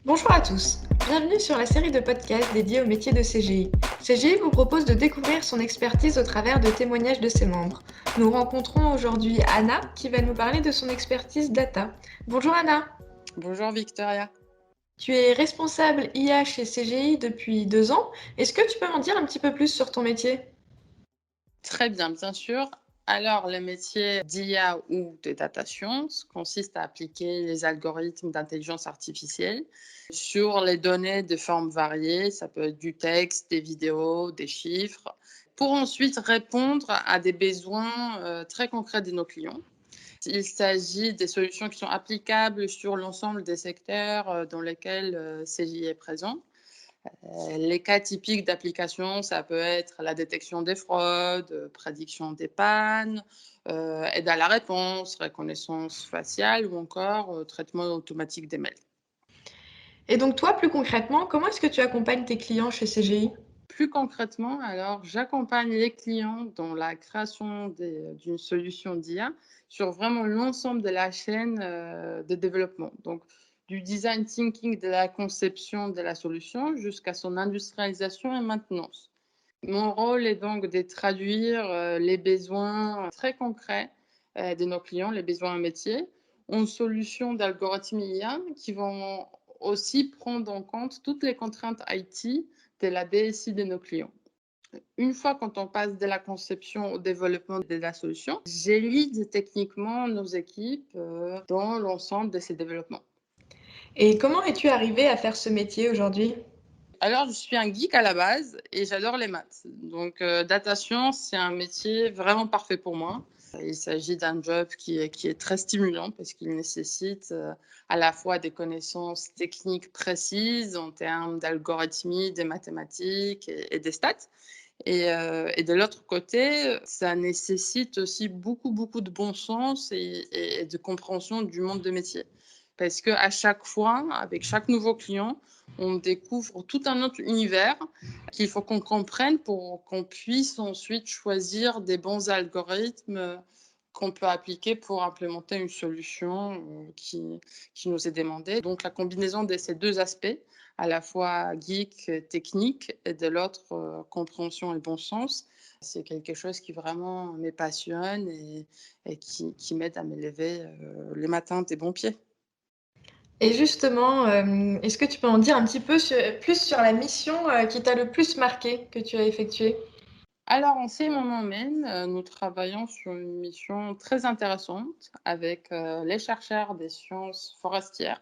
Bonjour à tous, bienvenue sur la série de podcasts dédiée au métier de CGI. CGI vous propose de découvrir son expertise au travers de témoignages de ses membres. Nous rencontrons aujourd'hui Anna qui va nous parler de son expertise data. Bonjour Anna. Bonjour Victoria. Tu es responsable IA chez CGI depuis 2 ans. Est-ce que tu peux m'en dire un petit peu plus sur ton métier ? Très bien sûr. Alors, le métier d'IA ou de data science consiste à appliquer les algorithmes d'intelligence artificielle sur les données de formes variées. Ça peut être du texte, des vidéos, des chiffres, pour ensuite répondre à des besoins très concrets de nos clients. Il s'agit des solutions qui sont applicables sur l'ensemble des secteurs dans lesquels CGI est présent. Les cas typiques d'application, ça peut être la détection des fraudes, prédiction des pannes, aide à la réponse, reconnaissance faciale ou encore traitement automatique des mails. Et donc toi, plus concrètement, comment est-ce que tu accompagnes tes clients chez CGI ? Plus concrètement, alors, j'accompagne les clients dans la création d'une solution d'IA sur vraiment l'ensemble de la chaîne de développement. Donc, du design thinking de la conception de la solution jusqu'à son industrialisation et maintenance. Mon rôle est donc de traduire les besoins très concrets de nos clients, les besoins métiers, en solutions d'algorithmes IA qui vont aussi prendre en compte toutes les contraintes IT de la DSI de nos clients. Une fois quand on passe de la conception au développement de la solution, j'ai lead techniquement nos équipes dans l'ensemble de ces développements. Et comment es-tu arrivée à faire ce métier aujourd'hui ? Alors, je suis un geek à la base et j'adore les maths. Donc, data science, c'est un métier vraiment parfait pour moi. Il s'agit d'un job qui est très stimulant parce qu'il nécessite à la fois des connaissances techniques précises en termes d'algorithmie, des mathématiques et des stats. Et de l'autre côté, ça nécessite aussi beaucoup de bon sens et de compréhension du monde de métier. Parce qu'à chaque fois, avec chaque nouveau client, on découvre tout un autre univers qu'il faut qu'on comprenne pour qu'on puisse ensuite choisir des bons algorithmes qu'on peut appliquer pour implémenter une solution qui nous est demandée. Donc la combinaison de ces deux aspects, à la fois geek, technique, et de l'autre, compréhension et bon sens, c'est quelque chose qui vraiment me passionne et qui m'aide à me lever les matins des bons pieds. Et justement, est-ce que tu peux en dire un petit peu plus sur la mission qui t'a le plus marqué, que tu as effectuée ? Alors, en ce moment même, nous travaillons sur une mission très intéressante avec les chercheurs des sciences forestières,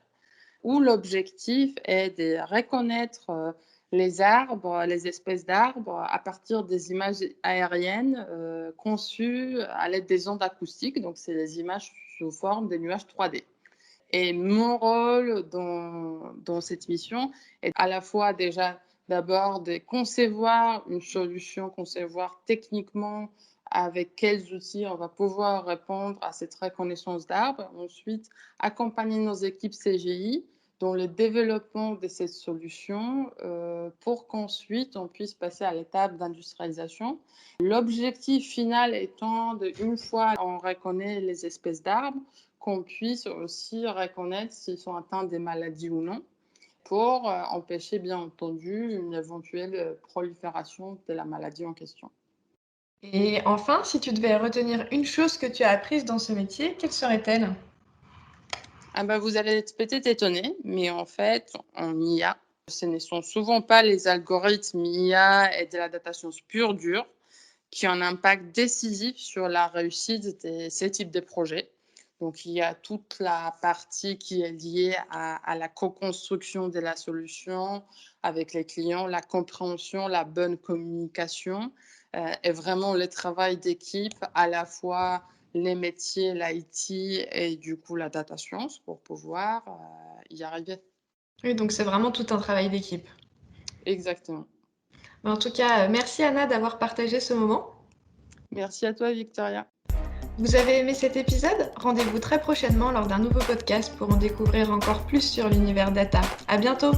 où l'objectif est de reconnaître les arbres, les espèces d'arbres, à partir des images aériennes conçues à l'aide des ondes acoustiques. Donc, c'est des images sous forme de nuages 3D. Et mon rôle dans cette mission est à la fois déjà d'abord de concevoir une solution, concevoir techniquement avec quels outils on va pouvoir répondre à cette reconnaissance d'arbres. Ensuite, accompagner nos équipes CGI dans le développement de cette solution pour qu'ensuite on puisse passer à l'étape d'industrialisation. L'objectif final étant de, une fois on reconnaît les espèces d'arbres, qu'on puisse aussi reconnaître s'ils sont atteints des maladies ou non, pour empêcher bien entendu une éventuelle prolifération de la maladie en question. Et enfin, si tu devais retenir une chose que tu as apprise dans ce métier, quelle serait-elle ? Ah bah vous allez être peut-être étonné, mais en fait, en IA, ce ne sont souvent pas les algorithmes IA et de la data science pure dure qui ont un impact décisif sur la réussite de ces types de projets. Donc, il y a toute la partie qui est liée à la co-construction de la solution avec les clients, la compréhension, la bonne communication et vraiment le travail d'équipe, à la fois les métiers, l'IT et du coup la data science pour pouvoir y arriver. Oui, donc c'est vraiment tout un travail d'équipe. Exactement. Mais en tout cas, merci Anna d'avoir partagé ce moment. Merci à toi, Victoria. Vous avez aimé cet épisode ? Rendez-vous très prochainement lors d'un nouveau podcast pour en découvrir encore plus sur l'univers data. À bientôt!